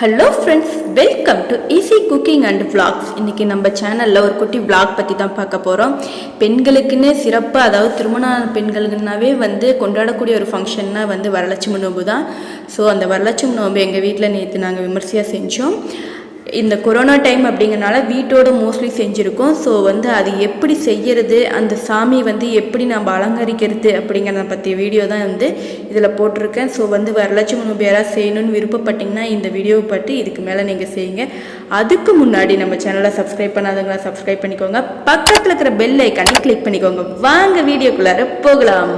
Hello friends, welcome to easy cooking and vlogs. இன்றைக்கி நம்ம சேனலில் ஒரு குட்டி விளாக் பற்றி தான் பார்க்க போகிறோம். பெண்களுக்குன்னே சிறப்பாக, அதாவது திருமண பெண்களுக்குனாவே கொண்டாடக்கூடிய ஒரு ஃபங்க்ஷன்னா வரலட்சுமி நோம்பு தான். ஸோ அந்த வரலட்சுமி நோம்பு எங்கள் வீட்டில் நேற்று நாங்கள் விமர்சையாக செஞ்சோம். இந்த கொரோனா டைம் அப்படிங்கிறனால வீட்டோட மோஸ்ட்லி செஞ்சுருக்கோம். ஸோ அது எப்படி செய்கிறது, அந்த சாமி எப்படி நம்ம அலங்கரிக்கிறது அப்படிங்கிறத பற்றிய வீடியோ தான் இதில் போட்டிருக்கேன். ஸோ வரலட்சுமி நோம்பு யாராவது செய்யணும்னு விருப்பப்பட்டிங்கன்னா இந்த வீடியோவை பற்றி இதுக்கு மேலே நீங்கள் செய்யுங்க. அதுக்கு முன்னாடி நம்ம சேனலை சப்ஸ்கிரைப் பண்ணாதவங்களா சப்ஸ்கிரைப் பண்ணிக்கோங்க. பக்கத்தில் இருக்கிற பெல் ஐக்கானை கிளிக் பண்ணிக்கோங்க. வாங்க வீடியோக்குள்ளார போகலாம்.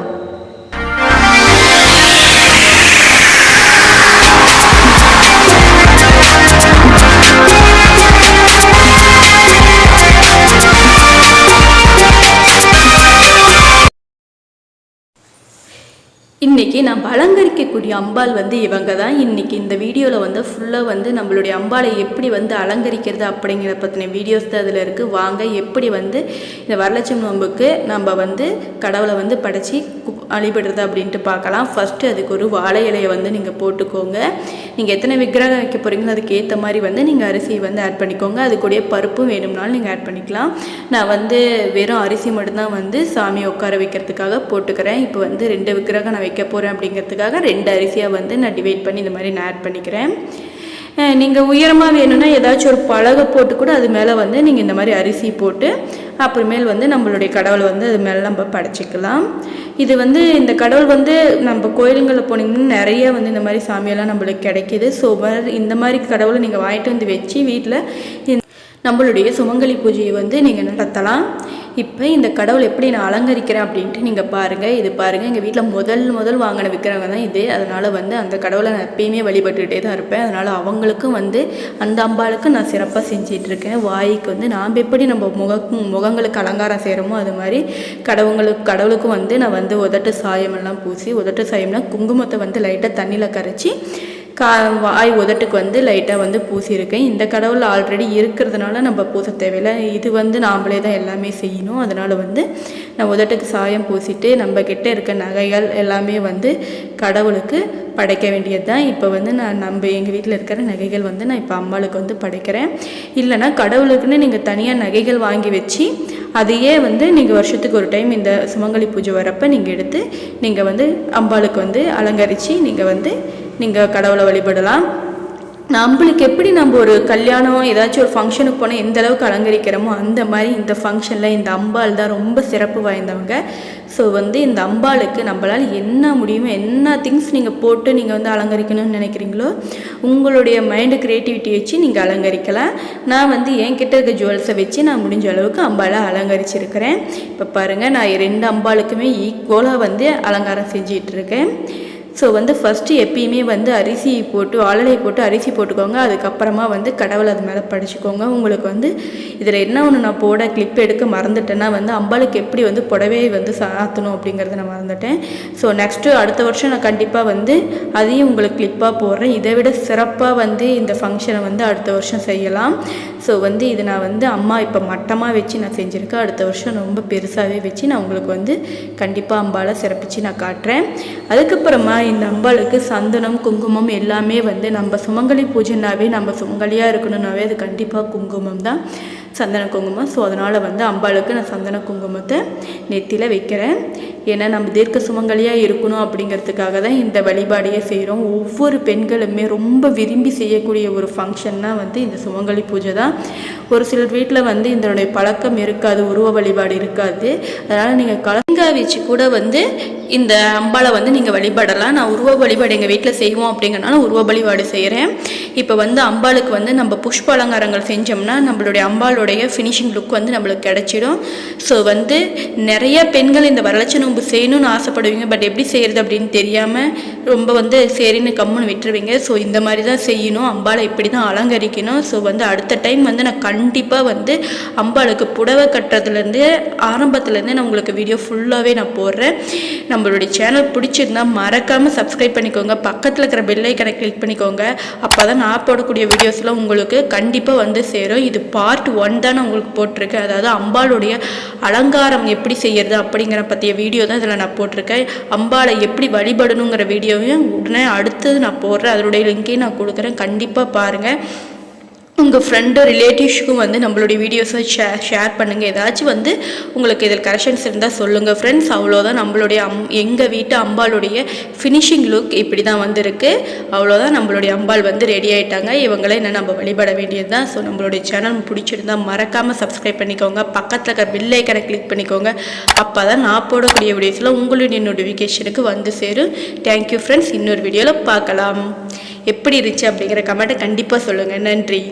இன்றைக்கி நம்ம அலங்கரிக்கக்கூடிய அம்பாள் இவங்க தான். இன்றைக்கி இந்த வீடியோவில் ஃபுல்லாக நம்மளுடைய அம்பாளை எப்படி அலங்கரிக்கிறது அப்படிங்கிற பற்றின வீடியோஸ் தான் அதில் இருக்குது. வாங்க எப்படி இந்த வரலட்சுமி நோம்புக்கு நம்ம கடவுளை படைச்சி வழிபடுறது அப்படின்ட்டு பார்க்கலாம். ஃபஸ்ட்டு அதுக்கு ஒரு வாழை இலையை நீங்கள் போட்டுக்கோங்க. நீங்கள் எத்தனை விக்கிரகம் வைக்க போகிறீங்களோ அதுக்கு ஏற்ற மாதிரி நீங்கள் அரிசியை ஆட் பண்ணிக்கோங்க. அது கூடயே பருப்பும் வேணும்னாலும் நீங்கள் ஆட் பண்ணிக்கலாம். நான் வெறும் அரிசி மட்டும்தான் சாமியை உட்கார வைக்கிறதுக்காக போட்டுக்கிறேன். இப்போ 2 விக்கிரகம் நான் வைக்க போகிறேன் அப்படிங்கிறதுக்காக 2 அரிசியாக நான் டிவைட் பண்ணி இந்த மாதிரி நான் ஆட் பண்ணிக்கிறேன். நீங்கள் உயரமாக வேணும்னா ஏதாச்சும் ஒரு பலகை போட்டு கூட அது மேலே நீங்கள் இந்த மாதிரி அரிசி போட்டு அப்புறமேல் நம்மளுடைய கடவுளை அது மேலே நம்ம படைச்சிக்கலாம். இது இந்த கடவுள் நம்ம கோயிலுங்களில் போனீங்கன்னா நிறைய இந்த மாதிரி சாமியெல்லாம் நம்மளுக்கு கிடைக்கிது. ஸோ இந்த மாதிரி கடவுளை நீங்கள் வாங்கிட்டு வச்சு வீட்டில் நம்மளுடைய சுமங்கலி பூஜையை நீங்கள் நடத்தலாம். இப்போ இந்த கடவுள் எப்படி நான் அலங்கரிக்கிறேன் அப்படின்ட்டு நீங்கள் பாருங்கள். இது பாருங்கள், எங்கள் வீட்டில் முதல் வாங்கின விக்கிரகம் தான் இது. அதனால் அந்த கடவுளை நான் எப்பயுமே வழிபட்டுக்கிட்டே தான் இருப்பேன். அதனால் அவங்களுக்கும் அந்த அம்பாளுக்கு நான் சிறப்பாக செஞ்சிட்ருக்கேன். வாய்க்கு நாம் எப்படி நம்ம முகங்களுக்கு அலங்காரம் செய்கிறோமோ அது மாதிரி கடவுளுக்கும் நான் உதட்டு சாயமெல்லாம் பூசி, உதட்டு சாயம்னா குங்குமத்தை லைட்டாக தண்ணியில் கரைச்சி வாய் உதட்டுக்கு லைட்டாக பூசியிருக்கேன். இந்த கடவுள் ஆல்ரெடி இருக்கிறதுனால நம்ம பூச தேவையில்லை. இது நாம்ளே தான் எல்லாமே செய்யணும். அதனால் நான் உதட்டுக்கு சாயம் பூசிட்டு நம்ம கிட்ட இருக்க நகைகள் எல்லாமே கடவுளுக்கு படைக்க வேண்டியது தான். இப்போ நான் எங்கள் வீட்டில் இருக்கிற நகைகள் நான் இப்போ அம்மாளுக்கு படைக்கிறேன். இல்லைனா கடவுளுக்குன்னு நீங்கள் தனியாக நகைகள் வாங்கி வச்சு அதையே நீங்கள் வருஷத்துக்கு ஒரு டைம் இந்த சுமங்கலி பூஜை வரப்போ நீங்கள் எடுத்து நீங்கள் அம்பாளுக்கு அலங்கரித்து நீங்கள் கடவுளை வழிபடலாம். நம்மளுக்கு எப்படி நம்ம ஒரு கல்யாணம் ஏதாச்சும் ஒரு ஃபங்க்ஷனுக்கு போனால் எந்த அளவுக்கு அலங்கரிக்கிறோமோ அந்த மாதிரி இந்த ஃபங்க்ஷனில் இந்த அம்பாள் தான் ரொம்ப சிறப்பு வாய்ந்தவங்க. ஸோ இந்த அம்பாளுக்கு நம்மளால் என்ன முடியுமோ, என்ன திங்ஸ் நீங்கள் போட்டு நீங்கள் அலங்கரிக்கணும்னு நினைக்கிறீங்களோ உங்களுடைய மைண்டு க்ரியேட்டிவிட்டி வச்சு நீங்கள் அலங்கரிக்கலாம். நான் என்கிட்ட இருக்க ஜுவல்ஸை வச்சு நான் முடிஞ்ச அளவுக்கு அம்பாளை அலங்கரிச்சிருக்கிறேன். இப்போ பாருங்கள், நான் 2 அம்பாளுக்குமே ஈக்குவலாக அலங்காரம் செஞ்சிகிட்ருக்கேன். ஸோ ஃபஸ்ட்டு எப்பயுமே அரிசி போட்டு வாழை போட்டு அரிசி போட்டுக்கோங்க. அதுக்கப்புறமா கடவுளை அது மேலே படிச்சுக்கோங்க. உங்களுக்கு இதில் என்ன ஒன்று நான் போட கிளிப் எடுக்க மறந்துட்டேன்னா அம்பாளுக்கு எப்படி புடவை சாத்தணும் அப்படிங்கிறத நான் மறந்துட்டேன். ஸோ நெக்ஸ்ட்டு அடுத்த வருஷம் நான் கண்டிப்பாக அதையும் உங்களுக்கு கிளிப்பாக போடுறேன். இதை விட சிறப்பாக இந்த ஃபங்க்ஷனை அடுத்த வருஷம் செய்யலாம். ஸோ இது நான் அம்மா இப்போ மட்டமாக வச்சு நான் செஞ்சுருக்கேன். அடுத்த வருஷம் ரொம்ப பெருசாகவே வச்சு நான் உங்களுக்கு கண்டிப்பாக அம்பாளை சிறப்பித்து நான் காட்டுறேன். அதுக்கப்புறமா இந்த அம்பாளுக்கு சந்தனம் குங்குமம் எல்லாமே நம்ம சுமங்கலி பூஜைனாவே நம்ம சுமங்கலியாக இருக்கணும்னாவே அது கண்டிப்பாக குங்குமம் தான், சந்தன குங்குமம். ஸோ அதனால் அம்பாளுக்கு நான் சந்தன குங்குமத்தை நெத்தியில் வைக்கிறேன். ஏன்னா நம்ம தீர்க்க சுமங்கலியாக இருக்கணும் அப்படிங்கிறதுக்காக தான் இந்த வழிபாடையே செய்கிறோம். ஒவ்வொரு பெண்களுமே ரொம்ப விரும்பி செய்யக்கூடிய ஒரு ஃபங்க்ஷன்னா இந்த சுமங்கலி பூஜை தான். ஒரு சிலர் வீட்டில் இதனுடைய பழக்கம் இருக்காது, உருவ வழிபாடு இருக்காது. அதனால் நீங்கள் கலங்காய் வச்சு கூட இந்த அம்பாளை நீங்கள் வழிபடலாம். நான் உருவ வழிபாடு எங்கள் வீட்டில் செய்வோம் அப்படிங்கிறனால உருவ வழிபாடு செய்கிறேன். இப்போ அம்பாளுக்கு நம்ம புஷ்ப அலங்காரங்கள் செஞ்சோம்னா நம்மளுடைய அம்பாளுடைய ஃபினிஷிங் லுக் நம்மளுக்கு கிடைச்சிடும். ஸோ நிறைய பெண்கள் இந்த வரலட்சுமி நோம்பு செய்யணும்னு ஆசைப்படுவீங்க. பட் எப்படி செய்கிறது அப்படின்னு தெரியாமல் ரொம்ப சரின்னு கம்முன்னு விட்டுருவீங்க. ஸோ இந்த மாதிரி தான் செய்யணும், அம்பாளை இப்படி தான் அலங்கரிக்கணும். ஸோ அடுத்த டைம் நான் கண்டிப்பாக அம்பாளுக்கு புடவை கட்டுறதுலேருந்து ஆரம்பத்துலேருந்து நான் உங்களுக்கு வீடியோ ஃபுல்லாகவே நான் போடுறேன். நம்மளுடைய சேனல் பிடிச்சிருந்தா மறக்காமல் சப்ஸ்கிரைப் பண்ணிக்கோங்க, பக்கத்தில் இருக்கிற பெல் ஐக்கனை கிளிக் பண்ணிக்கோங்க. அப்போ தான் நான் போடக்கூடிய வீடியோஸ்லாம் உங்களுக்கு கண்டிப்பாக வந்து சேரும். இது பார்ட் 1 தான் நான் உங்களுக்கு போட்டிருக்கேன். அதாவது அம்பாளுடைய அலங்காரம் எப்படி செய்யறது அப்படிங்கிற பற்றிய வீடியோ தான் இதில் நான் போட்டிருக்கேன். அம்பாளை எப்படி வழிபடணுங்கிற வீடியோவையும் உடனே அடுத்தது நான் போடுறேன். அதனுடைய லிங்கையும் நான் கொடுக்குறேன், கண்டிப்பாக பாருங்கள். உங்கள் ஃப்ரெண்டு ரிலேட்டிவ்ஸுக்கும் வந்து நம்மளுடைய வீடியோஸை ஷேர் பண்ணுங்கள். ஏதாச்சும் வந்து உங்களுக்கு இதில் கரெக்ஷன்ஸ் இருந்தால் சொல்லுங்கள் ஃப்ரெண்ட்ஸ். அவ்வளோதான் நம்மளுடைய எங்கள் வீட்டு அம்பாளுடைய ஃபினிஷிங் லுக் இப்படி தான் வந்துருக்கு. அவ்வளோதான் நம்மளுடைய அம்பாள் வந்து ரெடி ஆகிட்டாங்க. இவங்களே என்ன நம்ம வழிபட வேண்டியது தான். ஸோ நம்மளுடைய சேனல் பிடிச்சிருந்தால் மறக்காமல் சப்ஸ்கிரைப் பண்ணிக்கோங்க, பக்கத்தில் இருக்கிற பெல் ஐக்கனை கிளிக் பண்ணிக்கோங்க. அப்போ தான் நான் போடக்கூடிய வீடியோஸில் உங்களுடைய நோட்டிஃபிகேஷனுக்கு வந்து சேரும். Thank you friends. இன்னொரு வீடியோவில் பார்க்கலாம். எப்படி இருந்துச்சு அப்படிங்கிற கமெண்ட்டை கண்டிப்பாக சொல்லுங்கள். நன்றி.